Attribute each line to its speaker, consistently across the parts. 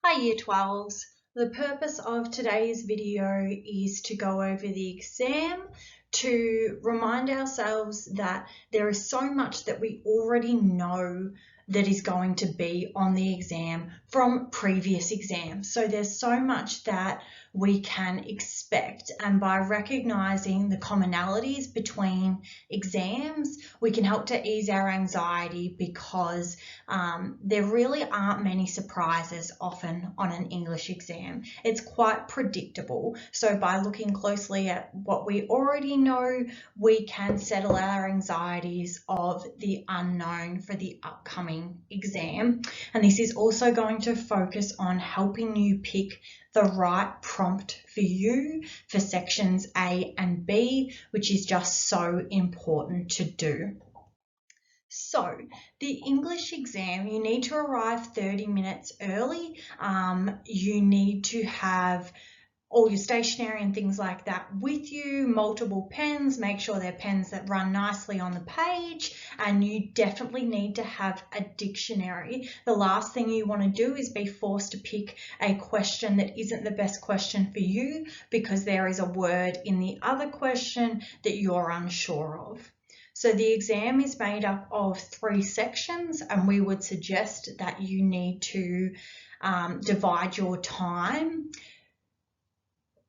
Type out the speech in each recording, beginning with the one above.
Speaker 1: Hi Year 12s. The purpose of today's video is to go over the exam, to remind ourselves that there is so much that we already know that is going to be on the exam from previous exams. So there's so much that we can expect, and by recognizing the commonalities between exams, we can help to ease our anxiety because there really aren't many surprises often on an English exam. It's quite predictable. So by looking closely at what we already know, we can settle our anxieties of the unknown for the upcoming exam. And this is also going to focus on helping you pick the right prompt for you for sections A and B, which is just so important to do. So the English exam, you need to arrive 30 minutes early. You need to have all your stationery and things like that with you, multiple pens, make sure they're pens that run nicely on the page, and you definitely need to have a dictionary. The last thing you want to do is be forced to pick a question that isn't the best question for you because there is a word in the other question that you're unsure of. So the exam is made up of 3 sections, and we would suggest that you need to divide your time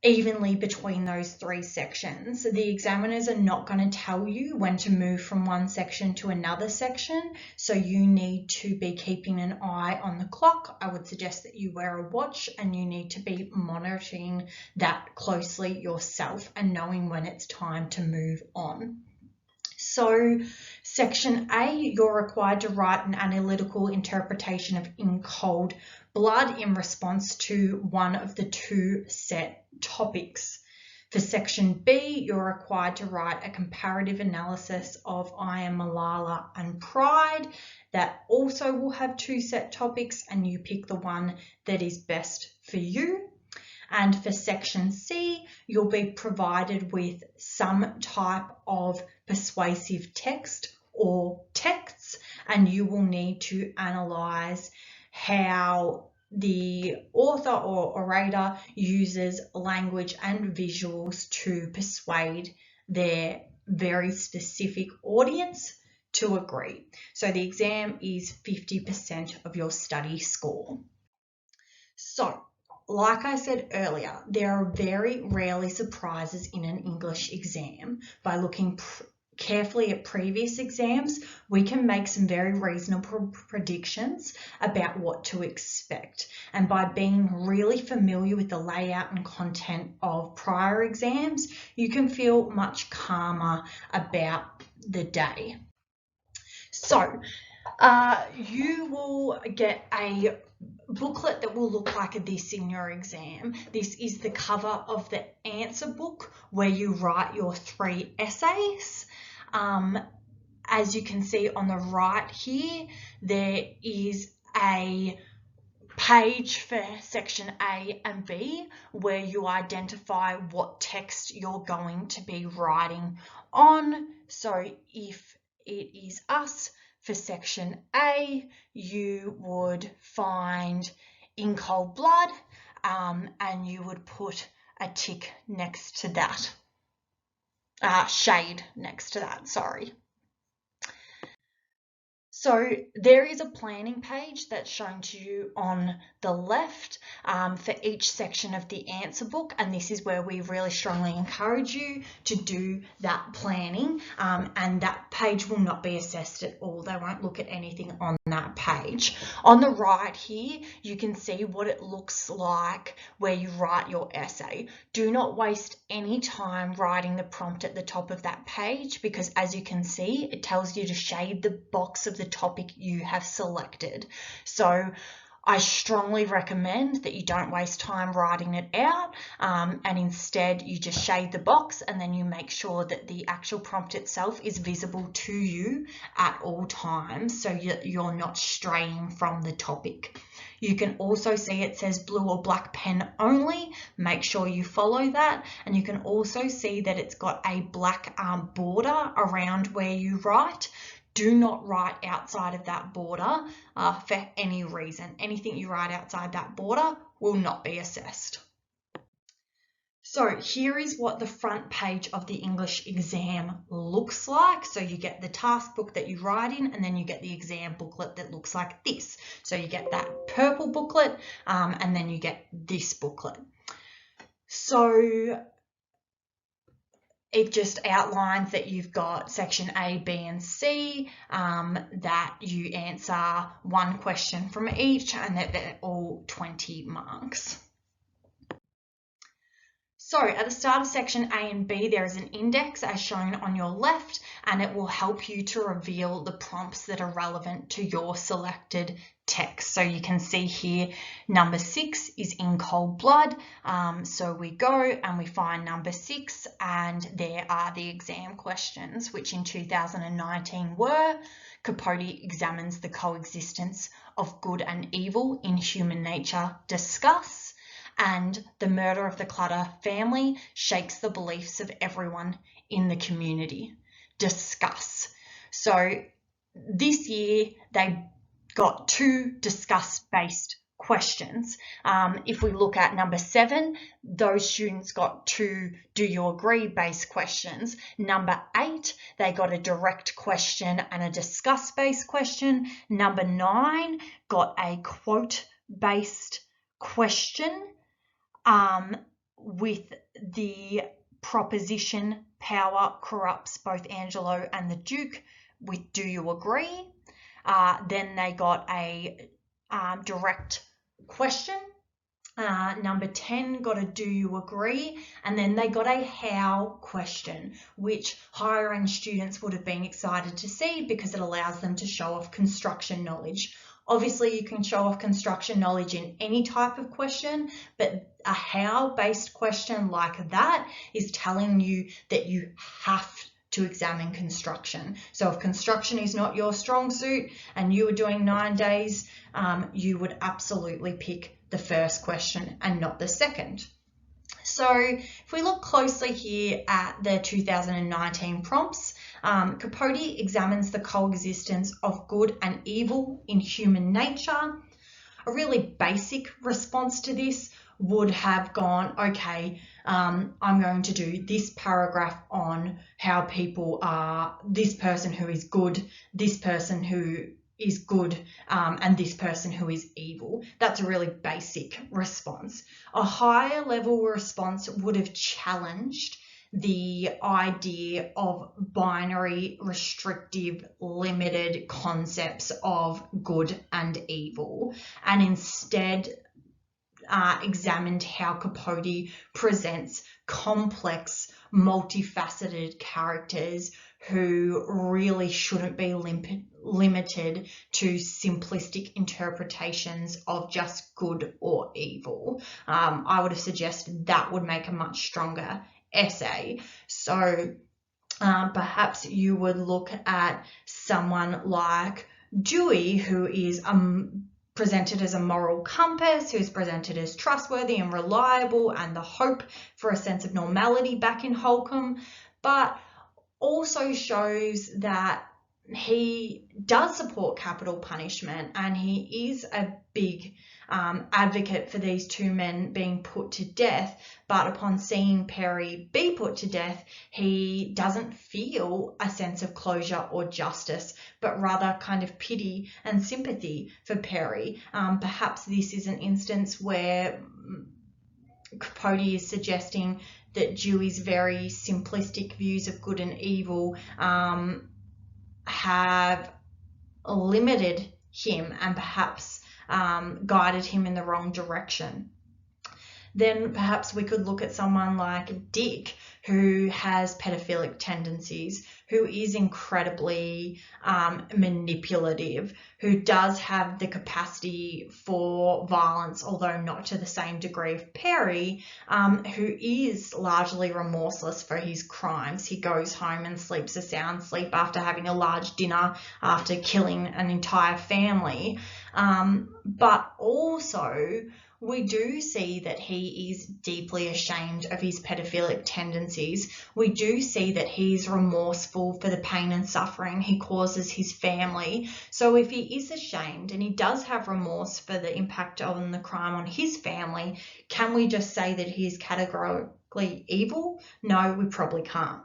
Speaker 1: evenly between those 3 sections. So the examiners are not going to tell you when to move from one section to another section, so you need to be keeping an eye on the clock. I would suggest that you wear a watch, and you need to be monitoring that closely yourself and knowing when it's time to move on. So section A, you're required to write an analytical interpretation of in cold blood in response to one of the 2 set topics. For section B, you're required to write a comparative analysis of I Am Malala and Pride. That also will have 2 set topics, and you pick the one that is best for you. And for section C, you'll be provided with some type of persuasive text or texts, and you will need to analyse how the author or orator uses language and visuals to persuade their very specific audience to agree. So the exam is 50% of your study score. So, like I said earlier, there are very rarely surprises in an English exam. By looking carefully at previous exams, we can make some very reasonable predictions about what to expect. And by being really familiar with the layout and content of prior exams, you can feel much calmer about the day. So, you will get a booklet that will look like this in your exam. This is the cover of the answer book where you write your 3 essays. As you can see on the right here, there is a page for section A and B where you identify what text you're going to be writing on. So if it is us, for section A, you would find in cold blood, and you would put a tick next to that, shade next to that, sorry. So there is a planning page that's shown to you on the left for each section of the answer book, and this is where we really strongly encourage you to do that planning, and that page will not be assessed at all. They won't look at anything on that page. On the right here, you can see what it looks like where you write your essay. Do not waste any time writing the prompt at the top of that page because, as you can see, it tells you to shade the box of the topic you have selected. So I strongly recommend that you don't waste time writing it out, and instead you just shade the box, and then you make sure that the actual prompt itself is visible to you at all times so you're not straying from the topic. You can also see it says blue or black pen only. Make sure you follow that. And you can also see that it's got a black border around where you write. Do not write outside of that border for any reason. Anything you write outside that border will not be assessed. So here is what the front page of the English exam looks like. So you get the task book that you write in, and then you get the exam booklet that looks like this. So you get that purple booklet, and then you get this booklet. So it just outlines that you've got section A, B, and C, that you answer one question from each, and that they're all 20 marks. So at the start of section A and B, there is an index as shown on your left, and it will help you to reveal the prompts that are relevant to your selected text. So you can see here, number 6 is in cold blood. So we go and we find number 6, and there are the exam questions, which in 2019 were: Capote examines the coexistence of good and evil in human nature, discuss. And the murder of the Clutter family shakes the beliefs of everyone in the community. Discuss. So this year they got 2 discuss-based questions. If we look at number 7, those students got 2 do you agree based questions. Number 8, they got a direct question and a discuss based question. Number 9 got a quote based question, with the proposition power corrupts both Angelo and the Duke with do you agree. Then they got a direct question. Number 10 got a do you agree, and then they got a how question, which higher end students would have been excited to see because it allows them to show off construction knowledge. Obviously, you can show off construction knowledge in any type of question, but a how-based question like that is telling you that you have to examine construction. So if construction is not your strong suit and you were doing 9 days, you would absolutely pick the first question and not the second. So if we look closely here at the 2019 prompts, Capote examines the coexistence of good and evil in human nature. A really basic response to this would have gone, okay, I'm going to do this paragraph on how people are, this person who is good, this person who is good, and this person who is evil. That's a really basic response. A higher level response would have challenged the idea of binary, restrictive, limited concepts of good and evil, and instead examined how Capote presents complex, multifaceted characters who really shouldn't be limited to simplistic interpretations of just good or evil. I would have suggested that would make a much stronger essay. So perhaps you would look at someone like Dewey, who is presented as a moral compass, who's presented as trustworthy and reliable and the hope for a sense of normality back in Holcomb, but also shows that he does support capital punishment, and he is a big advocate for these 2 men being put to death. But upon seeing Perry be put to death, he doesn't feel a sense of closure or justice, but rather kind of pity and sympathy for Perry. Perhaps this is an instance where Capote is suggesting that Dewey's very simplistic views of good and evil have limited him and perhaps guided him in the wrong direction. Then perhaps we could look at someone like Dick, who has pedophilic tendencies, who is incredibly manipulative, who does have the capacity for violence, although not to the same degree of Perry, who is largely remorseless for his crimes. He goes home and sleeps a sound sleep after having a large dinner, after killing an entire family. But also We do see that he is deeply ashamed of his pedophilic tendencies. We do see that he's remorseful for the pain and suffering he causes his family. So if he is ashamed and he does have remorse for the impact of the crime on his family, can we just say that he is categorically evil? No, we probably can't.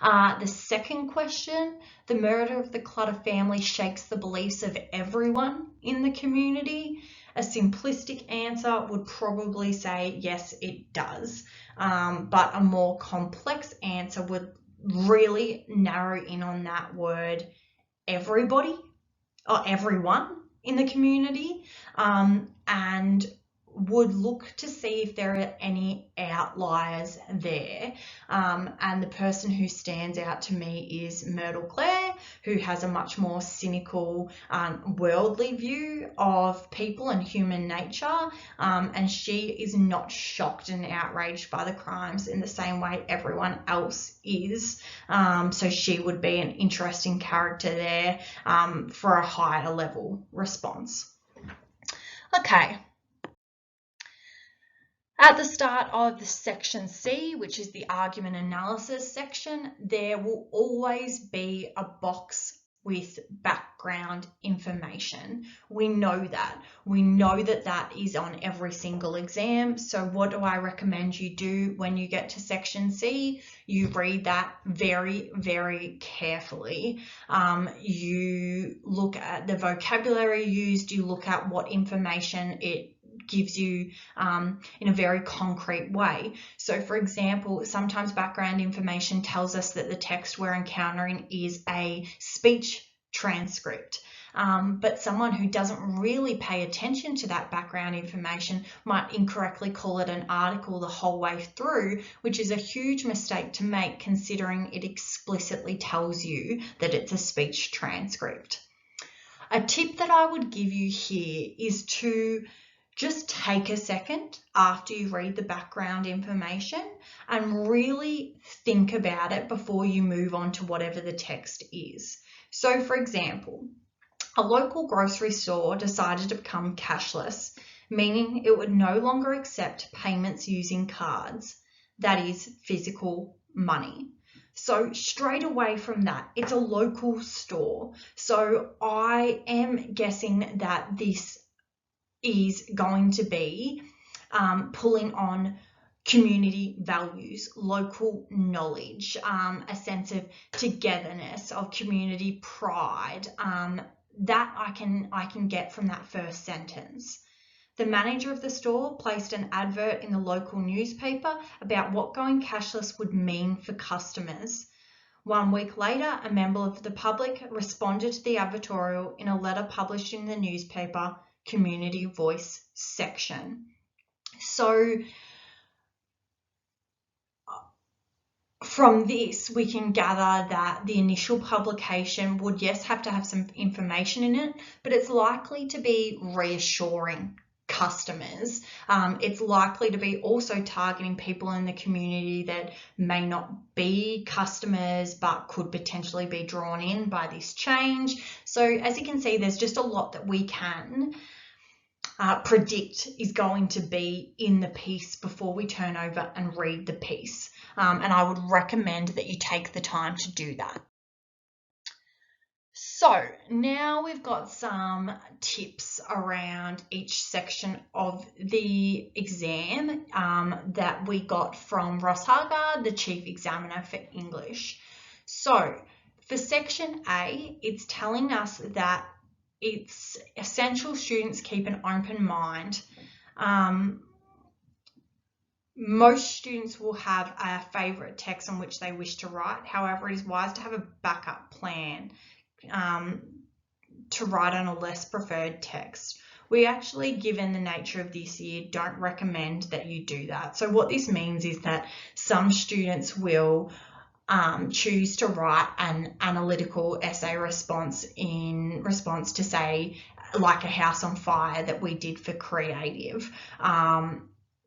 Speaker 1: The second question, the murder of the Clutter family shakes the beliefs of everyone in the community. A simplistic answer would probably say yes, it does. But a more complex answer would really narrow in on that word everybody or everyone in the community, and would look to see if there are any outliers there. And the person who stands out to me is Myrtle Claire, who has a much more cynical, worldly view of people and human nature. And she is not shocked and outraged by the crimes in the same way everyone else is. So she would be an interesting character there, for a higher level response. Okay. At the start of the section C, which is the argument analysis section, there will always be a box with background information. We know that. We know that that is on every single exam. So what do I recommend you do when you get to section C? You read that very, very carefully. You look at the vocabulary used, you look at what information it gives you in a very concrete way. So for example, sometimes background information tells us that the text we're encountering is a speech transcript. But someone who doesn't really pay attention to that background information might incorrectly call it an article the whole way through, which is a huge mistake to make considering it explicitly tells you that it's a speech transcript. A tip that I would give you here is to just take a second after you read the background information and really think about it before you move on to whatever the text is. So for example, a local grocery store decided to become cashless, meaning it would no longer accept payments using cards, that is physical money. So straight away from that, it's a local store. So I am guessing that this is going to be pulling on community values, local knowledge, a sense of togetherness, of community pride. That I can get from that first sentence. The manager of the store placed an advert in the local newspaper about what going cashless would mean for customers. 1 week later, a member of the public responded to the advertorial in a letter published in the newspaper Community Voice section. So from this, we can gather that the initial publication would, yes, have to have some information in it, but it's likely to be reassuring customers. It's likely to be also targeting people in the community that may not be customers but could potentially be drawn in by this change. So as you can see, there's just a lot that we can predict is going to be in the piece before we turn over and read the piece. And I would recommend that you take the time to do that. So now we've got some tips around each section of the exam that we got from Ross Hargard, the Chief Examiner for English. So for section A, it's telling us that it's essential students keep an open mind. Most students will have a favourite text on which they wish to write. However, it is wise to have a backup plan to write on a less preferred text. We actually, given the nature of this year, don't recommend that you do that. So what this means is that some students will choose to write an analytical essay response in response to, say, like a house on fire that we did for creative.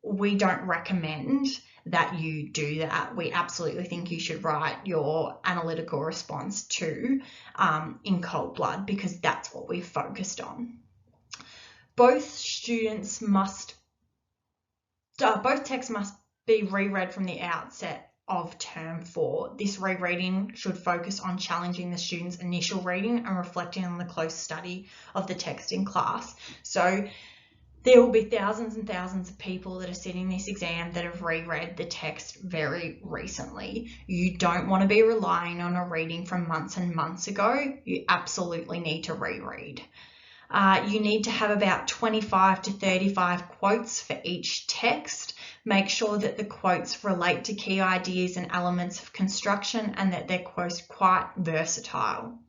Speaker 1: We don't recommend that you do that. We absolutely think you should write your analytical response to in cold blood, because that's what we've focused on. Both texts must be reread from the outset of term 4. This rereading should focus on challenging the student's initial reading and reflecting on the close study of the text in class. So there will be thousands and thousands of people that are sitting this exam that have reread the text very recently. You don't want to be relying on a reading from months and months ago. You absolutely need to reread. You need to have about 25 to 35 quotes for each text. Make sure that the quotes relate to key ideas and elements of construction and that they're quite versatile.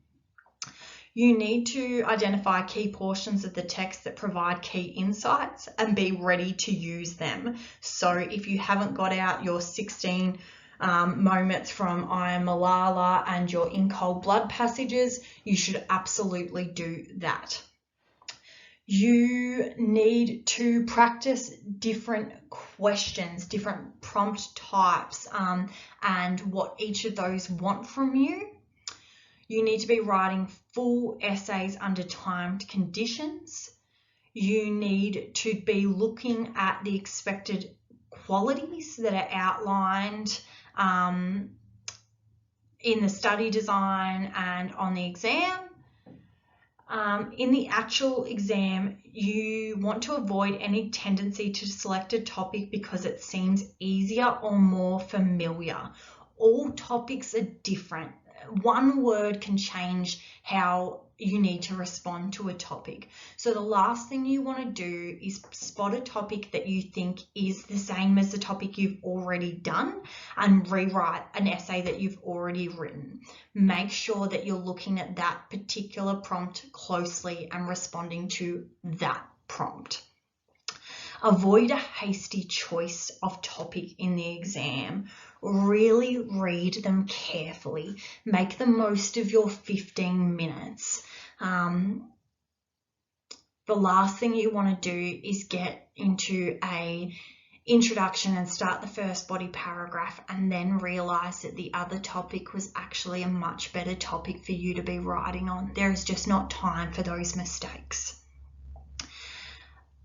Speaker 1: You need to identify key portions of the text that provide key insights and be ready to use them. So if you haven't got out your 16 moments from I Am Malala and your In Cold Blood passages, you should absolutely do that. You need to practice different questions, different prompt types, and what each of those want from you. You need to be writing full essays under timed conditions. You need to be looking at the expected qualities that are outlined in the study design and on the exam. In the actual exam, you want to avoid any tendency to select a topic because it seems easier or more familiar. All topics are different. One word can change how you need to respond to a topic. So the last thing you want to do is spot a topic that you think is the same as the topic you've already done and rewrite an essay that you've already written. Make sure that you're looking at that particular prompt closely and responding to that prompt. Avoid a hasty choice of topic in the exam. Really read them carefully. Make the most of your 15 minutes. The last thing you want to do is get into a introduction and start the first body paragraph and then realize that the other topic was actually a much better topic for you to be writing on. There is just not time for those mistakes.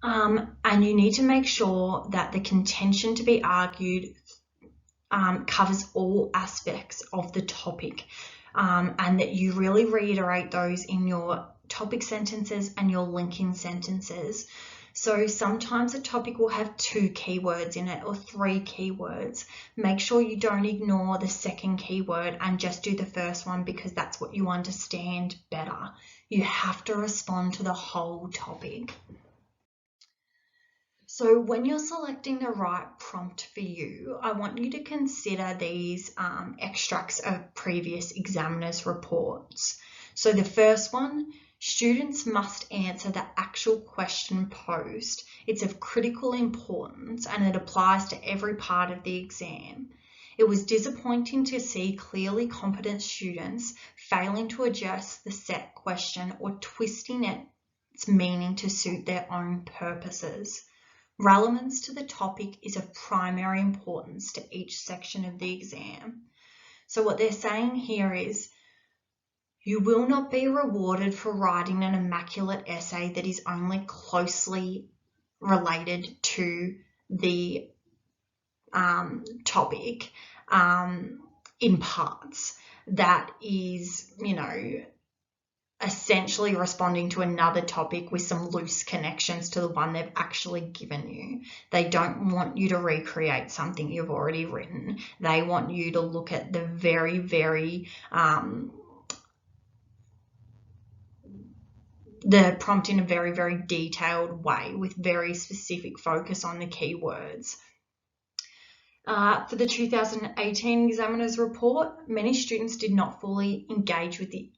Speaker 1: And you need to make sure that the contention to be argued covers all aspects of the topic, and that you really reiterate those in your topic sentences and your linking sentences. So sometimes a topic will have 2 keywords in it or 3 keywords. Make sure you don't ignore the second keyword and just do the first one because that's what you understand better. You have to respond to the whole topic. So when you're selecting the right prompt for you, I want you to consider these extracts of previous examiners' reports. So the first one, students must answer the actual question posed. It's of critical importance and it applies to every part of the exam. It was disappointing to see clearly competent students failing to adjust the set question or twisting its meaning to suit their own purposes. Relevance to the topic is of primary importance to each section of the exam. So what they're saying here is, you will not be rewarded for writing an immaculate essay that is only closely related to the topic in parts. That is, essentially responding to another topic with some loose connections to the one they've actually given you. They don't want you to recreate something you've already written. They want you to look at the very, very the prompt in a very, very detailed way with very specific focus on the keywords. For the 2018 examiner's report, many students did not fully engage with the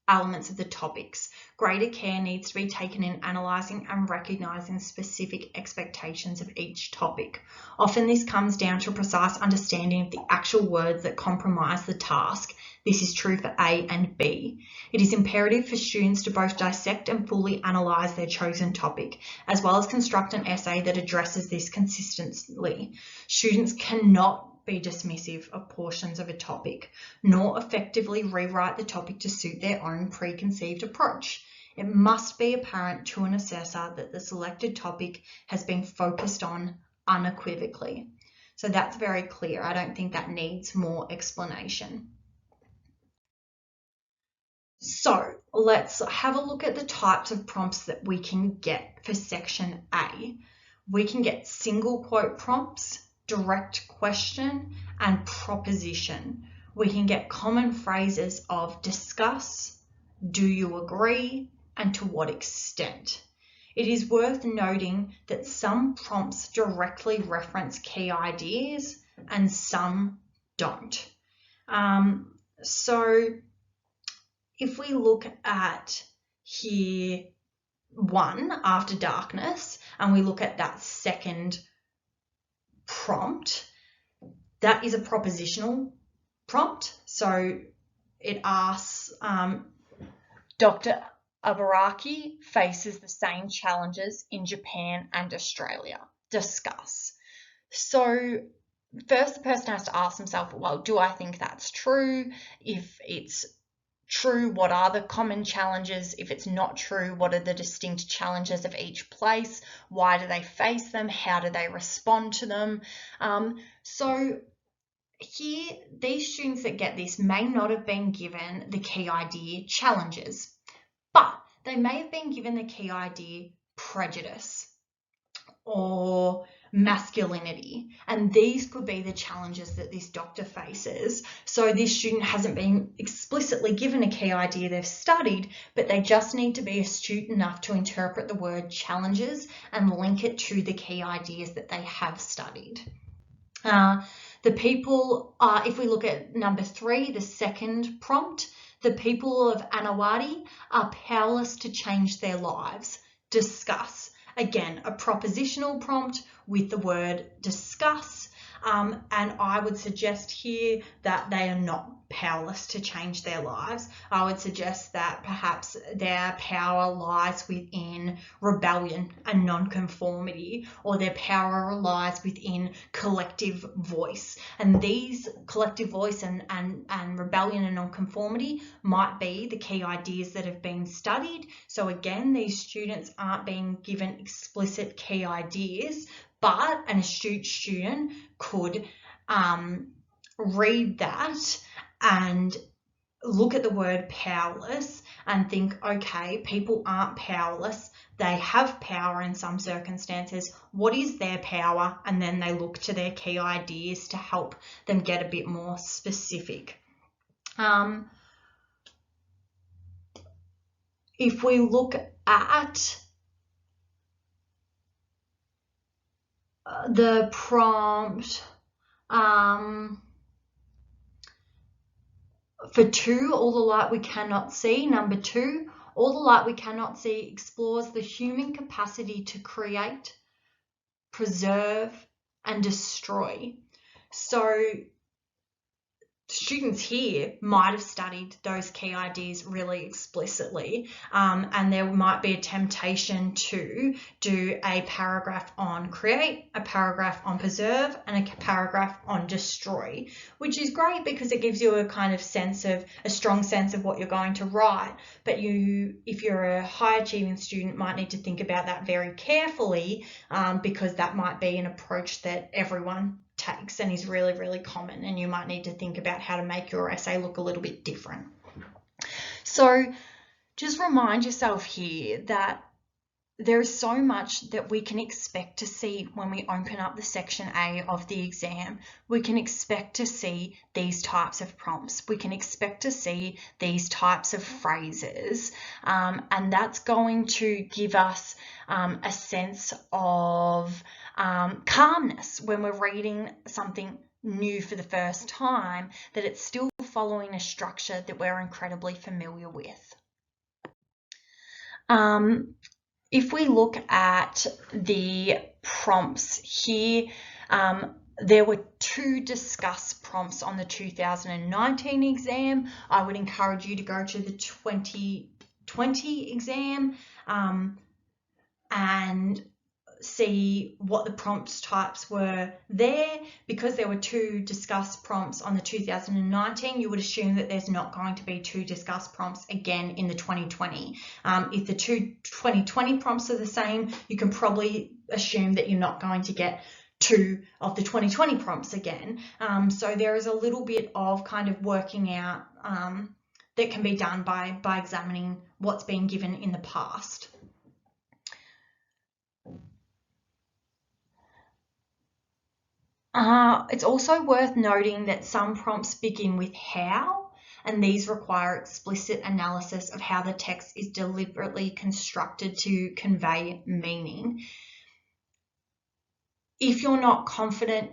Speaker 1: elements of the topics. Greater care needs to be taken in analysing and recognising specific expectations of each topic. Often this comes down to a precise understanding of the actual words that comprise the task. This is true for A and B. It is imperative for students to both dissect and fully analyse their chosen topic, as well as construct an essay that addresses this consistently. Students cannot be dismissive of portions of a topic, nor effectively rewrite the topic to suit their own preconceived approach. It must be apparent to an assessor that the selected topic has been focused on unequivocally. So that's very clear. I don't think that needs more explanation. So let's have a look at the types of prompts that we can get for section A. We can get single quote prompts, direct question, and proposition. We can get common phrases of discuss, do you agree, and to what extent. It is worth noting that some prompts directly reference key ideas and some don't. So if we look at here 1 after darkness, and we look at that second prompt, that is a propositional prompt. So it asks, Dr. Abaraki faces the same challenges in Japan and Australia. Discuss. So first the person has to ask themselves, well, do I think that's true? If it's true, what are the common challenges? If it's not true, what are the distinct challenges of each place? Why do they face them? How do they respond to them? So here, these students that get this may not have been given the key idea challenges, but they may have been given the key idea prejudice or masculinity, and these could be the challenges that this doctor faces. So this student hasn't been explicitly given a key idea they've studied, but they just need to be astute enough to interpret the word challenges and link it to the key ideas that they have studied. The people, if we look at number 3, the second prompt, the people of Anawari are powerless to change their lives. Discuss. Again, a propositional prompt with the word discuss, and I would suggest here that they are not powerless to change their lives. I would suggest that perhaps their power lies within rebellion and nonconformity, or their power lies within collective voice. And these collective voice and rebellion and nonconformity might be the key ideas that have been studied. So again, these students aren't being given explicit key ideas, but an astute student could read that and look at the word powerless and think, okay, people aren't powerless. They have power in some circumstances. What is their power? And then they look to their key ideas to help them get a bit more specific. If we look at the prompt for 2, all the light we cannot see, number 2, all the light we cannot see explores the human capacity to create, preserve, and destroy. So students here might have studied those key ideas really explicitly, and there might be a temptation to do a paragraph on create, a paragraph on preserve, and a paragraph on destroy, which is great because it gives you a kind of sense of, a strong sense of what you're going to write. But if you're a high achieving student, might need to think about that very carefully, because that might be an approach that everyone takes and is really, really common, and you might need to think about how to make your essay look a little bit different. So just remind yourself here that there is so much that we can expect to see when we open up the section A of the exam. We can expect to see these types of prompts. We can expect to see these types of phrases, and that's going to give us a sense of calmness when we're reading something new for the first time, that it's still following a structure that we're incredibly familiar with. If we look at the prompts here, there were 2 discuss prompts on the 2019 exam. I would encourage you to go to the 2020 exam and see what the prompt types were there. Because there were 2 discuss prompts on the 2019, you would assume that there's not going to be 2 discuss prompts again in the 2020. If the 2 2020 prompts are the same, you can probably assume that you're not going to get 2 of the 2020 prompts again. So there is a little bit of kind of working out that can be done by examining what's been given in the past. It's also worth noting that some prompts begin with how, and these require explicit analysis of how the text is deliberately constructed to convey meaning. If you're not confident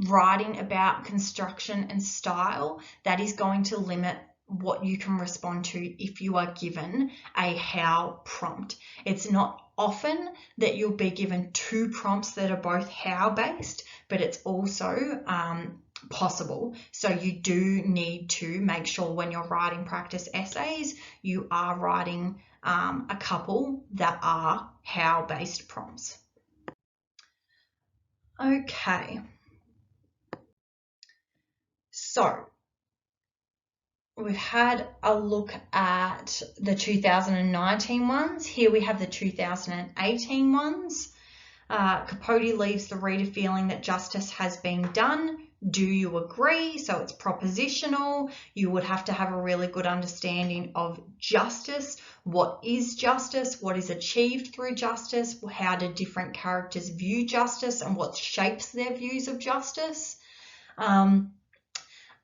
Speaker 1: writing about construction and style, that is going to limit what you can respond to if you are given a how prompt. It's not often that you'll be given 2 prompts that are both how based, but it's also possible. So you do need to make sure when you're writing practice essays, you are writing a couple that are how based prompts. Okay, so we've had a look at the 2019 ones. Here we have the 2018 ones. Capote leaves the reader feeling that justice has been done. Do you agree? So it's propositional. You would have to have a really good understanding of justice. What is justice? What is achieved through justice? How do different characters view justice and what shapes their views of justice? And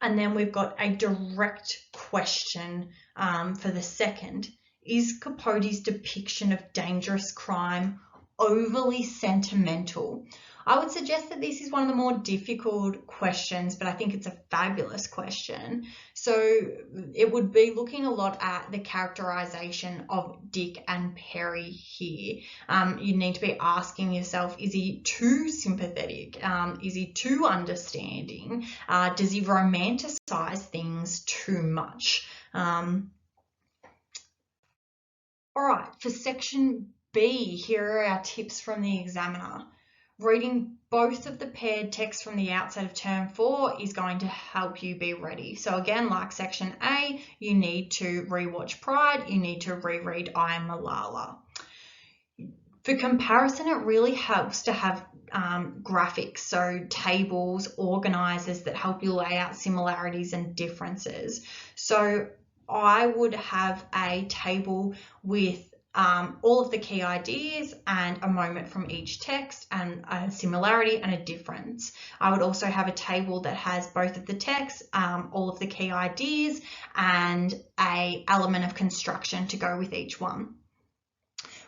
Speaker 1: then we've got a direct question for the second. Is Capote's depiction of dangerous crime overly sentimental? I would suggest that this is one of the more difficult questions, but I think it's a fabulous question. So it would be looking a lot at the characterization of Dick and Perry here. You need to be asking yourself, is he too sympathetic? Is he too understanding? Does he romanticize things too much? All right, for section B, here are our tips from the examiner. Reading both of the paired texts from the outset of term 4 is going to help you be ready. So again, like section A, you need to rewatch Pride, you need to reread I Am Malala. For comparison, it really helps to have graphics, so tables, organizers that help you lay out similarities and differences. So I would have a table with all of the key ideas and a moment from each text and a similarity and a difference. I would also have a table that has both of the texts, all of the key ideas, and an element of construction to go with each one.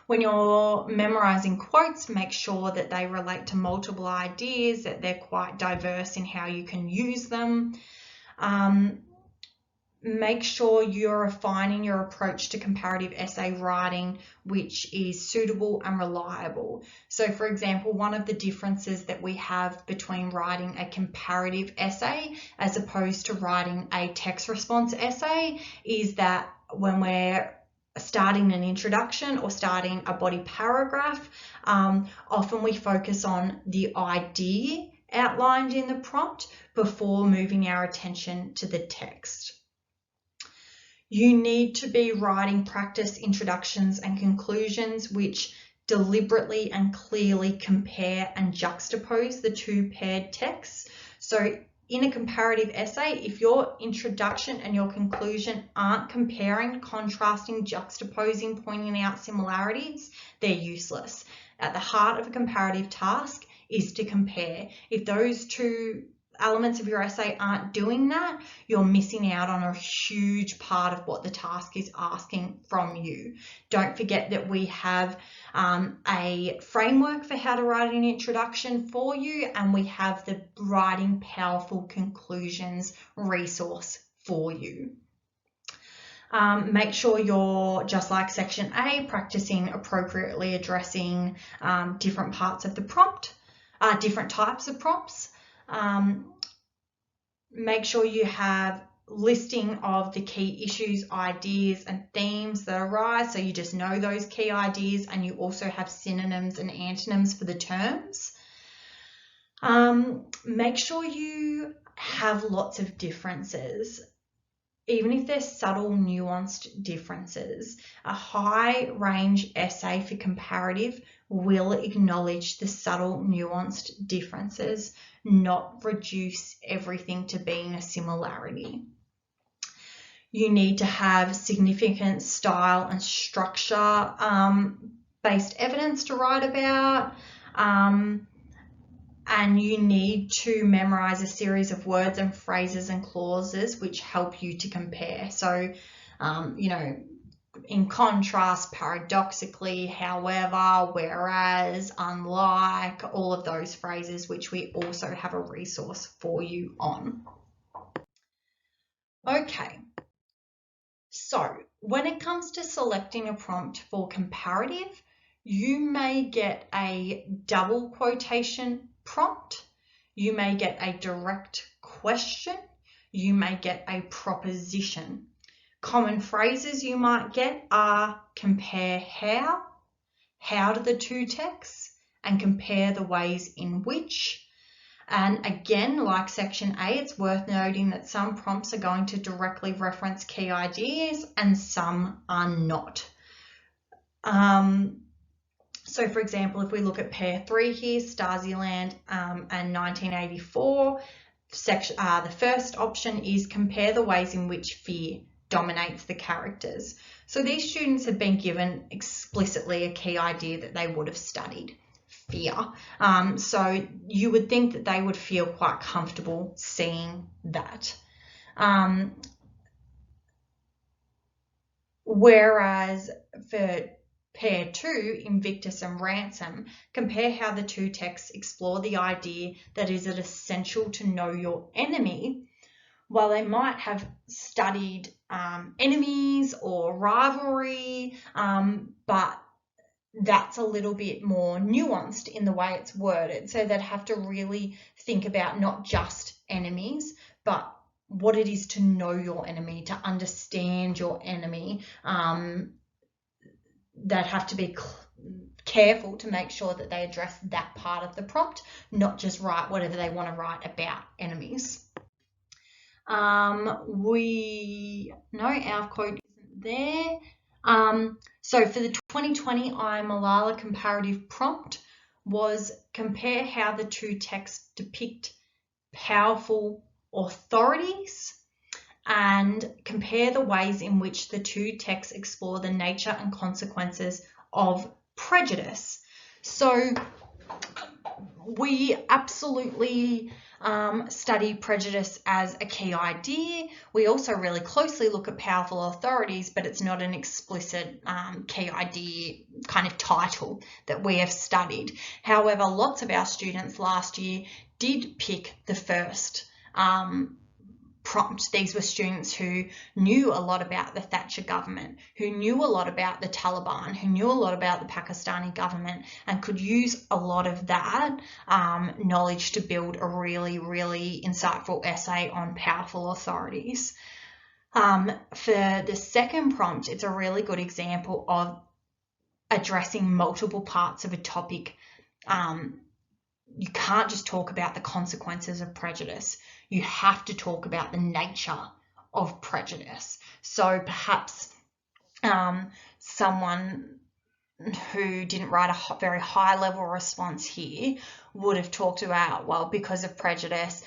Speaker 1: When you're memorizing quotes, make sure that they relate to multiple ideas, that they're quite diverse in how you can use them. Make sure you're refining your approach to comparative essay writing, which is suitable and reliable. So for example, one of the differences that we have between writing a comparative essay as opposed to writing a text response essay is that when we're starting an introduction or starting a body paragraph, often we focus on the idea outlined in the prompt before moving our attention to the text. You need to be writing practice introductions and conclusions which deliberately and clearly compare and juxtapose the 2 paired texts. So in a comparative essay, if your introduction and your conclusion aren't comparing, contrasting, juxtaposing, pointing out similarities, they're useless. At the heart of a comparative task is to compare. If those 2 elements of your essay aren't doing that, you're missing out on a huge part of what the task is asking from you. Don't forget that we have a framework for how to write an introduction for you, and we have the Writing Powerful Conclusions resource for you. Make sure you're, just like section A, practicing appropriately addressing different parts of the prompt, different types of prompts. Make sure you have listing of the key issues, ideas, and themes that arise. So you just know those key ideas, and you also have synonyms and antonyms for the terms. Make sure you have lots of differences. Even if there's subtle, nuanced differences, a high range essay for comparative will acknowledge the subtle, nuanced differences, not reduce everything to being a similarity. You need to have significant style and structure based evidence to write about. And you need to memorize a series of words and phrases and clauses which help you to compare. So, in contrast, paradoxically, however, whereas, unlike, all of those phrases, which we also have a resource for you on. Okay, so when it comes to selecting a prompt for comparative, you may get a double quotation prompt, you may get a direct question, you may get a proposition. Common phrases you might get are compare how do the two texts, and compare the ways in which. And again, like section A, it's worth noting that some prompts are going to directly reference key ideas and some are not. So for example, if we look at pair 3 here, Stasiland and 1984, the first option is compare the ways in which fear dominates the characters. So these students have been given explicitly a key idea that they would have studied, fear. So you would think that they would feel quite comfortable seeing that. Whereas for pair 2, Invictus and Ransom, compare how the two texts explore the idea that is it essential to know your enemy. While they might have studied enemies or rivalry, but that's a little bit more nuanced in the way it's worded. So they'd have to really think about not just enemies, but what it is to know your enemy, to understand your enemy. They'd have to be careful to make sure that they address that part of the prompt, not just write whatever they want to write about enemies. Our quote isn't there. So for the 2020 I Malala comparative prompt was compare how the two texts depict powerful authorities and compare the ways in which the two texts explore the nature and consequences of prejudice. So we absolutely study prejudice as a key idea. We also really closely look at powerful authorities, but it's not an explicit key idea kind of title that we have studied. However, lots of our students last year did pick the first prompt. These were students who knew a lot about the Thatcher government, who knew a lot about the Taliban, who knew a lot about the Pakistani government, and could use a lot of that knowledge to build a really, really insightful essay on powerful authorities. For the second prompt, it's a really good example of addressing multiple parts of a topic. You can't just talk about the consequences of prejudice. You have to talk about the nature of prejudice. So perhaps someone who didn't write a very high level response here would have talked about, well, because of prejudice,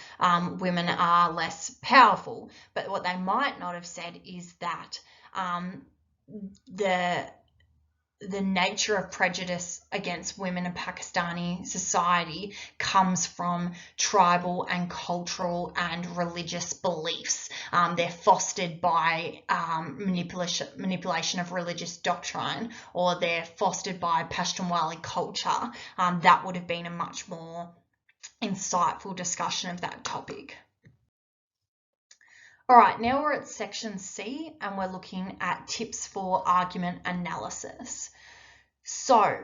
Speaker 1: women are less powerful. But what they might not have said is that the nature of prejudice against women in Pakistani society comes from tribal and cultural and religious beliefs. They're fostered by manipulation of religious doctrine, or they're fostered by Pashtunwali culture. That would have been a much more insightful discussion of that topic. All right, now we're at section C and we're looking at tips for argument analysis. So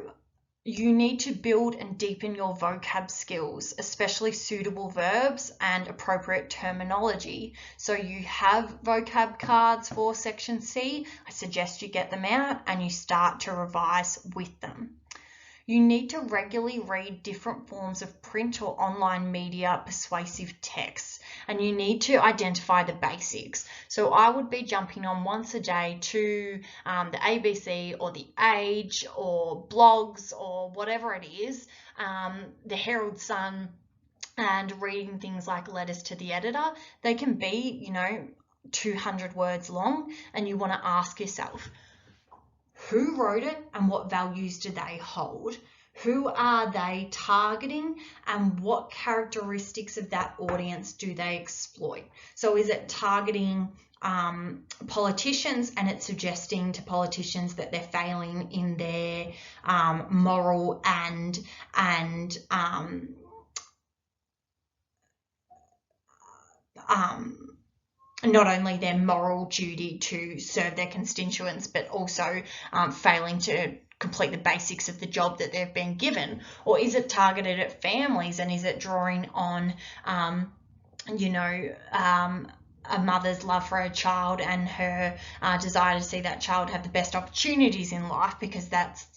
Speaker 1: You need to build and deepen your vocab skills, especially suitable verbs and appropriate terminology. So you have vocab cards for section C. I suggest you get them out and you start to revise with them. You need to regularly read different forms of print or online media persuasive texts, and you need to identify the basics. So I would be jumping on once a day to the ABC or the Age or blogs or whatever it is, the Herald Sun, and reading things like letters to the editor. They can be, 200 words long, and you want to ask yourself, who wrote it and what values do they hold? Who are they targeting and what characteristics of that audience do they exploit? So is it targeting politicians, and it's suggesting to politicians that they're failing in their moral and not only their moral duty to serve their constituents, but also failing to complete the basics of the job that they've been given? Or is it targeted at families, and is it drawing on, a mother's love for her child and her desire to see that child have the best opportunities in life, because that's,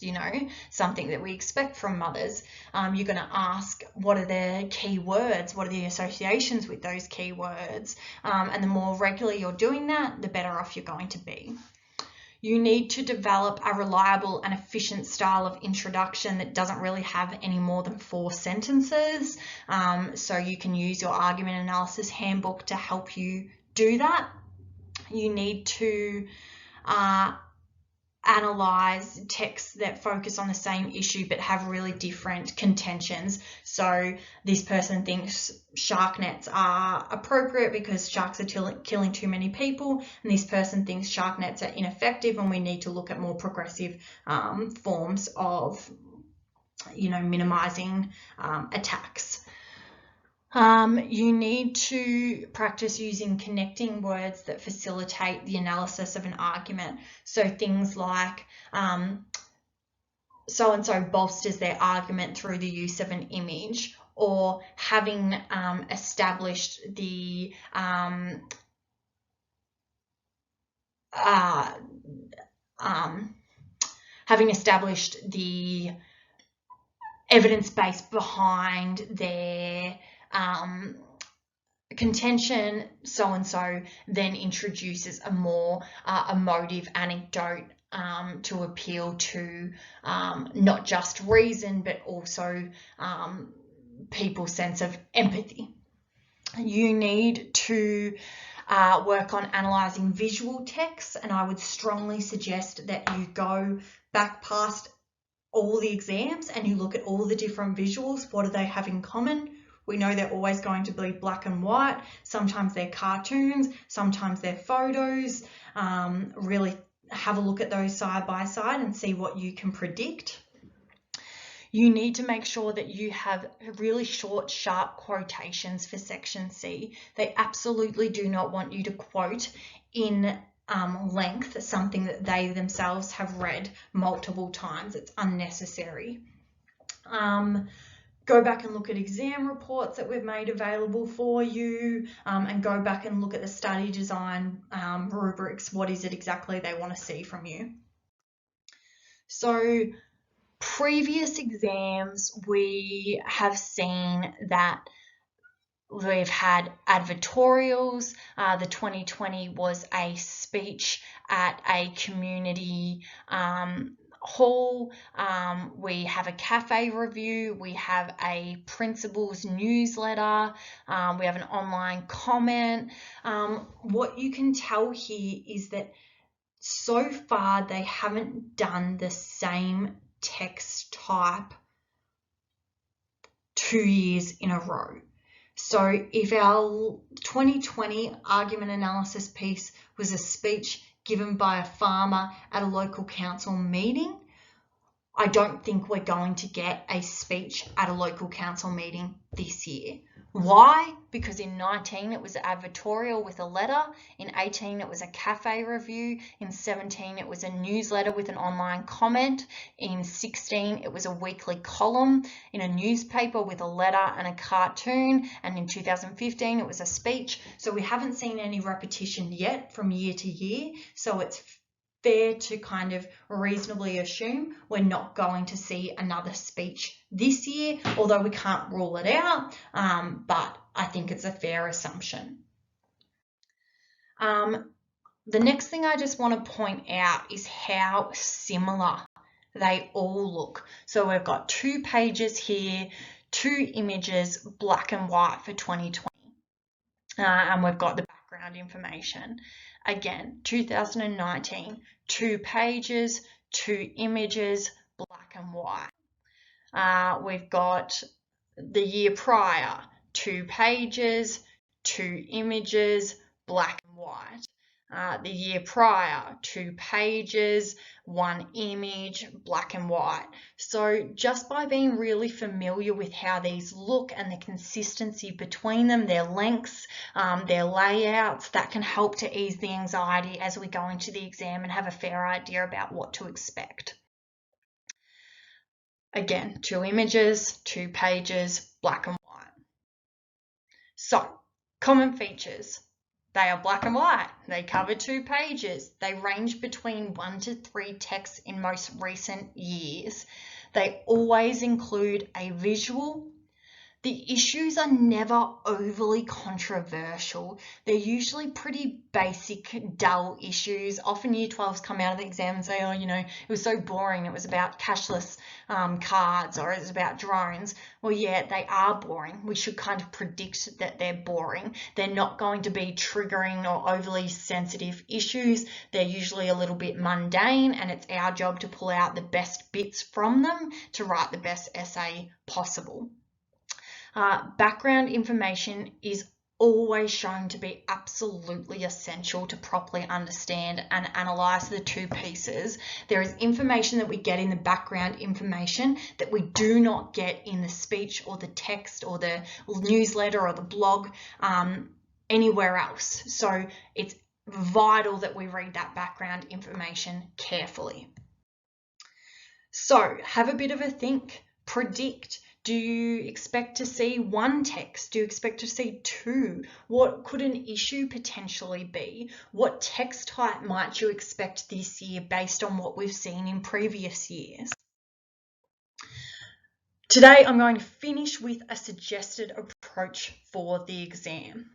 Speaker 1: something that we expect from mothers? You're going to ask, what are the key words? What are the associations with those key words? And the more regularly you're doing that, the better off you're going to be. You need to develop a reliable and efficient style of introduction that doesn't really have any more than 4 sentences. So you can use your argument analysis handbook to help you do that. You need to analyze texts that focus on the same issue but have really different contentions. So this person thinks shark nets are appropriate because sharks are killing too many people, and this person thinks shark nets are ineffective and we need to look at more progressive forms of minimizing attacks. You need to practice using connecting words that facilitate the analysis of an argument. So things like so-and-so bolsters their argument through the use of an image, or having established the evidence base behind their contention. So-and-so then introduces a more emotive anecdote to appeal to not just reason, but also people's sense of empathy. You need to work on analysing visual text, and I would strongly suggest that you go back past all the exams and you look at all the different visuals. What do they have in common? We know they're always going to be black and white. Sometimes they're cartoons, sometimes they're photos. Really have a look at those side by side and see what you can predict. You need to make sure that you have really short, sharp quotations for section C. They absolutely do not want you to quote in length something that they themselves have read multiple times. It's unnecessary. Go back and look at exam reports that we've made available for you, and go back and look at the study design rubrics. What is it exactly they want to see from you? So previous exams, we have seen that we've had advertorials. The 2020 was a speech at a community hall. We have a cafe review. We have a principal's newsletter. We have an online comment. What you can tell here is that so far they haven't done the same text type 2 years in a row. So if our 2020 argument analysis piece was a speech given by a farmer at a local council meeting, I don't think we're going to get a speech at a local council meeting this year. Why? Because in 19 it was advertorial with a letter, in 18 it was a cafe review, in 17 it was a newsletter with an online comment, in 16 it was a weekly column in a newspaper with a letter and a cartoon, and in 2015 it was a speech. So we haven't seen any repetition yet from year to year, so it's fair to kind of reasonably assume we're not going to see another speech this year, although we can't rule it out, but I think it's a fair assumption. The next thing I just want to point out is how similar they all look. So we've got 2 pages here, 2 images, black and white for 2020, and we've got the background information. Again, 2019, 2 pages, 2 images, black and white. We've got the year prior, 2 pages, 2 images, black and white. The year prior, 2 pages, 1 image, black and white. So just by being really familiar with how these look and the consistency between them, their lengths, their layouts, that can help to ease the anxiety as we go into the exam and have a fair idea about what to expect. Again, 2 images, 2 pages, black and white. So, common features. They are black and white. They cover 2 pages. They range between 1 to 3 texts in most recent years. They always include a visual. The issues are never overly controversial. They're usually pretty basic, dull issues. Often Year 12s come out of the exam and say, oh, you know, it was so boring. It was about cashless cards, or it was about drones. Well, yeah, they are boring. We should kind of predict that they're boring. They're not going to be triggering or overly sensitive issues. They're usually a little bit mundane, and it's our job to pull out the best bits from them to write the best essay possible. Background information is always shown to be absolutely essential to properly understand and analyze the 2 pieces. There is information that we get in the background information that we do not get in the speech or the text or the newsletter or the blog anywhere else. So it's vital that we read that background information carefully. So have a bit of a think, predict. Do you expect to see 1 text? Do you expect to see 2? What could an issue potentially be? What text type might you expect this year based on what we've seen in previous years? Today, I'm going to finish with a suggested approach for the exam.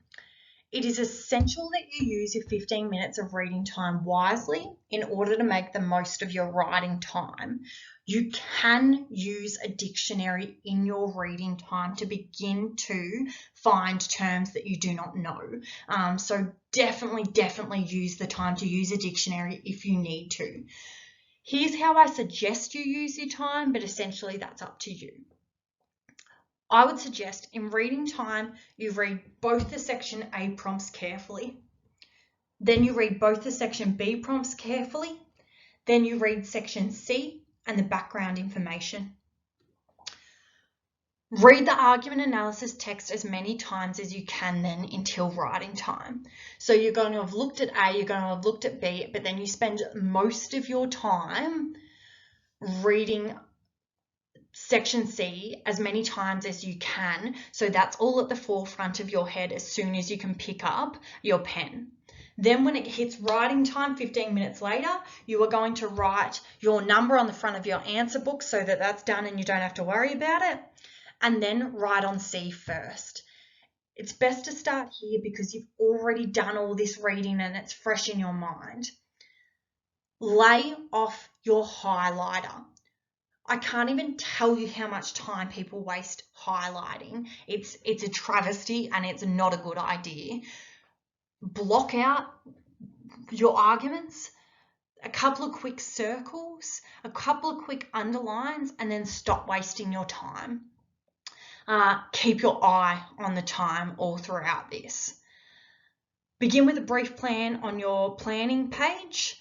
Speaker 1: It is essential that you use your 15 minutes of reading time wisely in order to make the most of your writing time. You can use a dictionary in your reading time to begin to find terms that you do not know. So definitely use the time to use a dictionary if you need to. Here's how I suggest you use your time, but essentially that's up to you. I would suggest in reading time, you read both the section A prompts carefully. Then you read both the section B prompts carefully. Then you read section C and the background information. Read the argument analysis text as many times as you can then until writing time. So you're going to have looked at A, you're going to have looked at B, but then you spend most of your time reading section C as many times as you can. So that's all at the forefront of your head as soon as you can pick up your pen. Then when it hits writing time, 15 minutes later, you are going to write your number on the front of your answer book so that that's done and you don't have to worry about it. And then write on C first. It's best to start here because you've already done all this reading and it's fresh in your mind. Lay off your highlighter. I can't even tell you how much time people waste highlighting. It's a travesty and it's not a good idea. Block out your arguments, a couple of quick circles, a couple of quick underlines, and then stop wasting your time. Keep your eye on the time all throughout this. Begin with a brief plan on your planning page.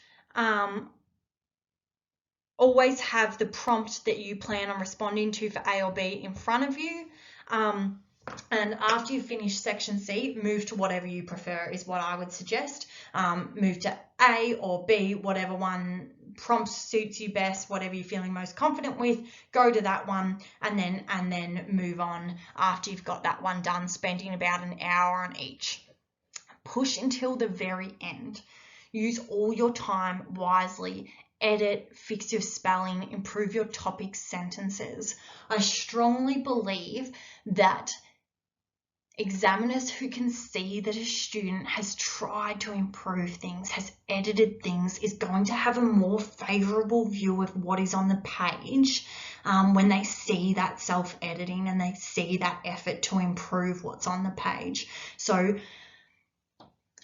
Speaker 1: always have the prompt that you plan on responding to for A or B in front of you. And after you finish section C, move to whatever you prefer is what I would suggest. Move to A or B, whatever one prompt suits you best, whatever you're feeling most confident with, go to that one, and then move on after you've got that one done, spending about an hour on each. Push until the very end. Use all your time wisely. Edit, fix your spelling, improve your topic sentences. I strongly believe that examiners who can see that a student has tried to improve things, has edited things, is going to have a more favourable view of what is on the page when they see that self-editing and they see that effort to improve what's on the page. So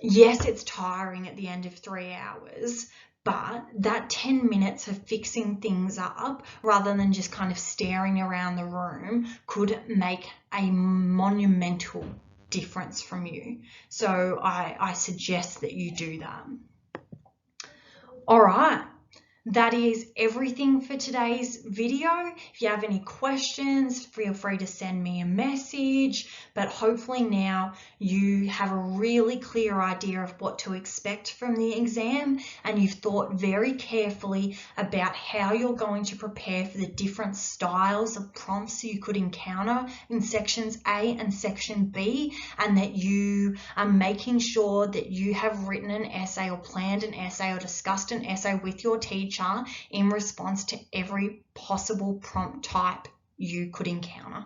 Speaker 1: yes, it's tiring at the end of 3 hours, but that 10 minutes of fixing things up rather than just kind of staring around the room could make a monumental difference from you. So I suggest that you do that. All right. That is everything for today's video. If you have any questions, feel free to send me a message, but hopefully now you have a really clear idea of what to expect from the exam, and you've thought very carefully about how you're going to prepare for the different styles of prompts you could encounter in sections A and section B, and that you are making sure that you have written an essay or planned an essay or discussed an essay with your teacher in response to every possible prompt type you could encounter.